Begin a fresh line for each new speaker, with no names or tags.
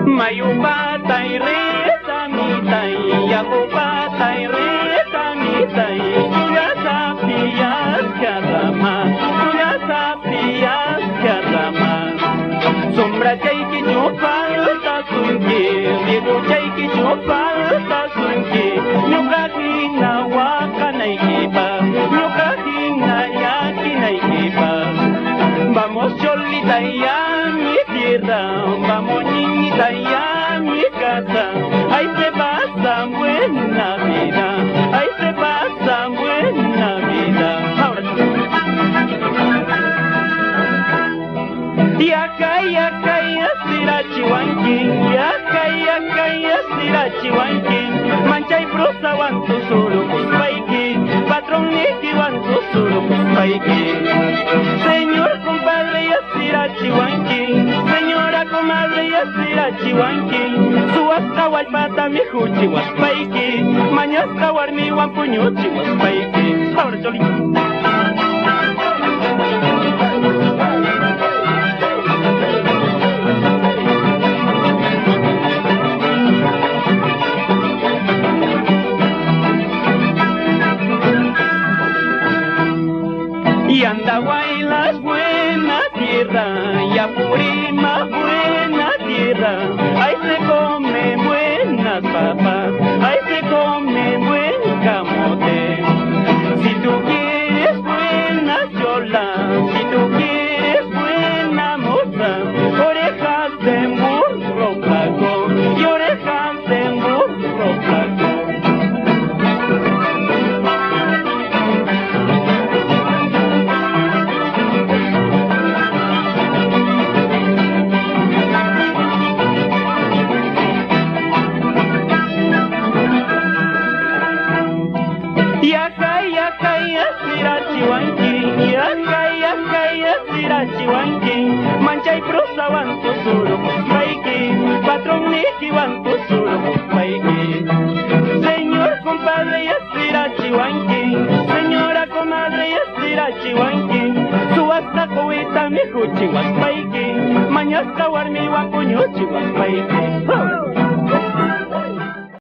Mayupata y reta mitai, yakupata y reta mitai, tú ya sabías cada más, tú ya sabías cada más. Sombra chaiki chupalta sunki, digo chaiki chupalta sunki, nyukakina waka naikipa, nyukakina yaki naikipa. Vamos cholita ya mi tierra, vamos niñita ya mi casa. Ahí se pasa buena vida, ahí se pasa buena vida. Ahora ya sira chihuanquín, ya sira chihuanquín. Mancha y prosa wantu suru paiki, patrón niki wantu suru paiki. Señor compadre ya sira chihuanquín, señora comadre ya sira chihuanquín. Su hasta walpata mi juchi waspaiki, mañasta warmi wampuñuchi waspaiki. Ahora cholito. Y anda guaylas buena tierra, y Apurima buena tierra. Ahí se come buenas papas, ahí se come buen camote. Si tú quieres buena chola, si tú quieres buena moza, orejas de burro flaco y orejas de burro flaco. Mancha y prosa wantu suru paiki, patrón niki wantu suru paiki. Señor compadre ya sira chihuanquín, señora comadre ya sira chihuanquín. Su hasta coita mi juchi waspaiki, mañasta warmi wampuñuchi waspaiki.